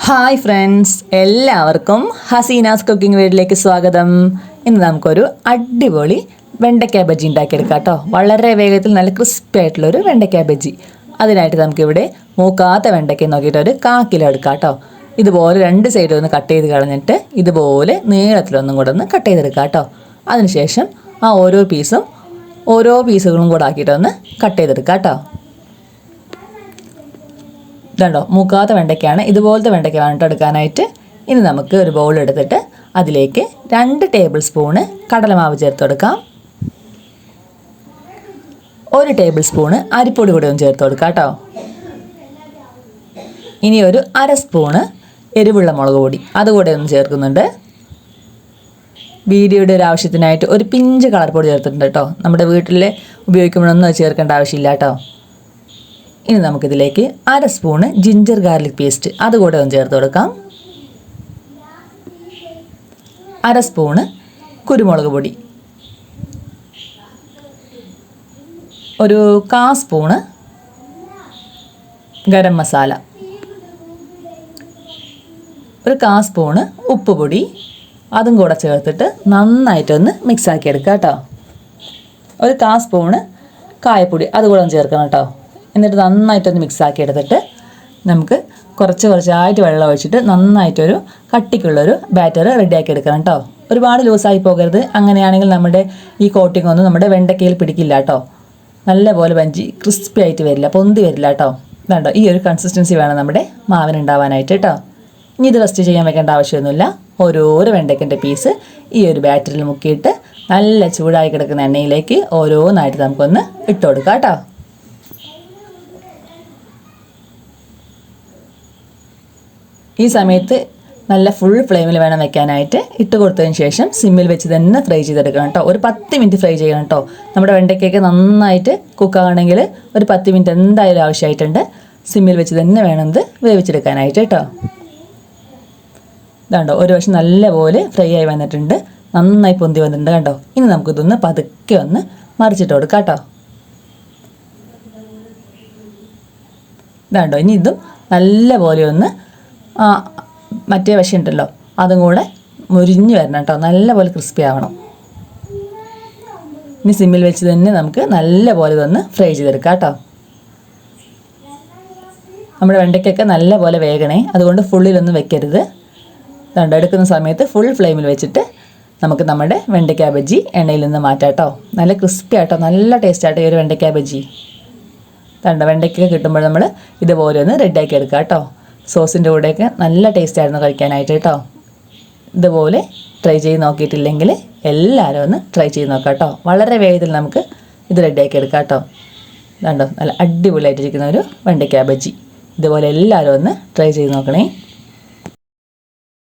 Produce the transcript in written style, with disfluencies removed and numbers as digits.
Hi friends, എല്ലാവർക്കും Hasina's cooking വീഡിയോയിലേക്ക് സ്വാഗതം. ഇന്ന് നമുക്കൊരു അടിപൊളി വെണ്ടയ്ക്ക ബജി ഉണ്ടാക്കിയെടുക്കാം കേട്ടോ. വളരെ വേഗത്തിൽ നല്ല ക്രിസ്പി ആയിട്ടുള്ളൊരു വെണ്ടയ്ക്ക ബജി. അതിനായിട്ട് നമുക്കിവിടെ മൂക്കാത്ത വെണ്ടയ്ക്ക നോക്കിയിട്ട് ഒരു 1/4 കിലോ എടുക്കാം കേട്ടോ. ഇതുപോലെ 2 സൈഡും ഒന്ന് കട്ട് ചെയ്ത് കളഞ്ഞിട്ട് ഇതുപോലെ നീളത്തിലൊന്നും കൂടെ ഒന്ന് കട്ട് ചെയ്തെടുക്കാം കേട്ടോ. അതിനുശേഷം ആ ഓരോ പീസുകളും കൂടെ ആക്കിയിട്ടൊന്ന് കട്ട് ചെയ്തെടുക്കാം കേട്ടോ. ഇതുണ്ടോ, മൂക്കാത്ത വെണ്ടയ്ക്കാണ്. ഇതുപോലത്തെ വെണ്ടയ്ക്ക വേണ്ടിട്ട് എടുക്കാനായിട്ട്. ഇനി നമുക്ക് ഒരു ബൗൾ എടുത്തിട്ട് അതിലേക്ക് 2 ടേബിൾ സ്പൂണ് കടലമാവ് ചേർത്ത് കൊടുക്കാം. 1 ടേബിൾ സ്പൂണ് അരിപ്പൊടി കൂടെ ഒന്ന് ചേർത്ത് കൊടുക്കാം കേട്ടോ. ഇനി ഒരു 1/2 സ്പൂണ് എരിവുള്ള മുളക് പൊടി അതുകൂടെ ഒന്ന് ചേർക്കുന്നുണ്ട്. വീഡിയോയുടെ ഒരു ആവശ്യത്തിനായിട്ട് ഒരു പിഞ്ച് കളർ പൊടി ചേർത്തിട്ടുണ്ട് കേട്ടോ. നമ്മുടെ വീട്ടിൽ ഉപയോഗിക്കുമ്പോഴൊന്നും ചേർക്കേണ്ട ആവശ്യമില്ല കേട്ടോ. ഇനി നമുക്കിതിലേക്ക് 1/2 സ്പൂണ് ജിഞ്ചർ ഗാർലിക് പേസ്റ്റ് അതുകൂടെ ഒന്ന് ചേർത്ത് കൊടുക്കാം. 1/2 സ്പൂണ് കുരുമുളക് പൊടി, ഒരു 1/4 സ്പൂണ് ഗരം മസാല, ഒരു 1/4 സ്പൂണ് ഉപ്പ് പൊടി അതും കൂടെ ചേർത്തിട്ട് നന്നായിട്ടൊന്ന് മിക്സാക്കി എടുക്കാം കേട്ടോ. ഒരു 1/4 സ്പൂണ് കായപ്പൊടി അതുകൂടെ ഒന്ന് ചേർക്കണം കേട്ടോ. എന്നിട്ട് നന്നായിട്ടൊന്ന് മിക്സാക്കി എടുത്തിട്ട് നമുക്ക് കുറച്ചായിട്ട് വെള്ളം ഒഴിച്ചിട്ട് നന്നായിട്ടൊരു കട്ടിക്കുള്ളൊരു ബാറ്റർ റെഡിയാക്കി എടുക്കണം കേട്ടോ. ഒരുപാട് ലൂസായി പോകരുത്. അങ്ങനെയാണെങ്കിൽ നമ്മുടെ ഈ കോട്ടിംഗ് ഒന്നും നമ്മുടെ വെണ്ടയ്ക്കയിൽ പിടിക്കില്ല കേട്ടോ. നല്ലപോലെ ബഞ്ചി ക്രിസ്പി ആയിട്ട് വരില്ല, പൊന്തി വരില്ല കേട്ടോ. ഇതുണ്ടോ, ഈ ഒരു കൺസിസ്റ്റൻസി വേണം നമ്മുടെ മാവിനുണ്ടാവാനായിട്ട് കേട്ടോ. ഇനി ഇത് റെസ്റ്റ് ചെയ്യാൻ വെക്കേണ്ട ആവശ്യമൊന്നുമില്ല. ഓരോരോ വെണ്ടയ്ക്കൻ്റെ പീസ് ഈ ഒരു ബാറ്ററിൽ മുക്കിയിട്ട് നല്ല ചൂടായി കിടക്കുന്ന എണ്ണയിലേക്ക് ഓരോന്നായിട്ട് നമുക്കൊന്ന് ഇട്ട് കൊടുക്കാം കേട്ടോ. ഈ സമയത്ത് നല്ല ഫുൾ ഫ്ലെയിമിൽ വേണം വെക്കാനായിട്ട്. ഇട്ട് കൊടുത്തതിന് ശേഷം സിമ്മിൽ വെച്ച് തന്നെ ഫ്രൈ ചെയ്തെടുക്കണം കേട്ടോ. ഒരു 10 മിനിറ്റ് ഫ്രൈ ചെയ്യണം കേട്ടോ. നമ്മുടെ വെണ്ടയ്ക്കൊക്കെ നന്നായിട്ട് കുക്കാകണമെങ്കിൽ ഒരു 10 മിനിറ്റ് എന്തായാലും ആവശ്യമായിട്ടുണ്ട്. സിമ്മിൽ വെച്ച് തന്നെ വേണം ഇത് വേവിച്ചെടുക്കാനായിട്ട് കേട്ടോ. ഇതാണ്ടോ, ഒരു വശം നല്ലപോലെ ഫ്രൈ ആയി വന്നിട്ടുണ്ട്, നന്നായി പൊന്തി വന്നിട്ടുണ്ട് കണ്ടോ. ഇനി നമുക്കിതൊന്ന് പതുക്കെ ഒന്ന് മറിച്ചിട്ട് കൊടുക്കാം കേട്ടോ. ഇതാണ്ടോ, ഇനി ഇതും നല്ലപോലെ ഒന്ന് മറ്റേ വശം ഉണ്ടല്ലോ അതും കൂടെ മുരിഞ്ഞ് വരണം കേട്ടോ. നല്ലപോലെ ക്രിസ്പി ആവണം. ഇനി സിമ്മിൽ വെച്ച് തന്നെ നമുക്ക് നല്ലപോലെ ഇതൊന്ന് ഫ്രൈ ചെയ്തെടുക്കാം കേട്ടോ. നമ്മുടെ വെണ്ടയ്ക്കൊക്കെ നല്ലപോലെ വേഗണേ, അതുകൊണ്ട് ഫുള്ളിലൊന്നും വെക്കരുത്. എടുക്കുന്ന സമയത്ത് ഫുൾ ഫ്ലെയിമിൽ വെച്ചിട്ട് നമുക്ക് നമ്മുടെ വെണ്ടയ്ക്ക ബജി എണ്ണയിൽ നിന്ന് മാറ്റാം കേട്ടോ. നല്ല ക്രിസ്പി ആട്ടോ, നല്ല ടേസ്റ്റ് ആട്ടോ ഈ ഒരു വെണ്ടയ്ക്ക ബജി. വെണ്ടയ്ക്കൊക്കെ കിട്ടുമ്പോൾ നമ്മൾ ഇതുപോലെ ഒന്ന് റെഡിയാക്കി എടുക്കാം കേട്ടോ. സോസിൻ്റെ കൂടെയൊക്കെ നല്ല ടേസ്റ്റ് ആയിരുന്നു കഴിക്കാനായിട്ട് കേട്ടോ. ഇതുപോലെ ട്രൈ ചെയ്ത് നോക്കിയിട്ടില്ലെങ്കിൽ എല്ലാവരും ഒന്ന് ട്രൈ ചെയ്ത് നോക്കാം കേട്ടോ. വളരെ വേഗത്തിൽ നമുക്ക് ഇത് റെഡിയാക്കി എടുക്കാം കേട്ടോ. കണ്ടോ, നല്ല അടിപൊളിയായിട്ടിരിക്കുന്ന ഒരു വെണ്ടയ്ക്ക ബജി. ഇതുപോലെ എല്ലാവരും ഒന്ന് ട്രൈ ചെയ്ത് നോക്കണേ.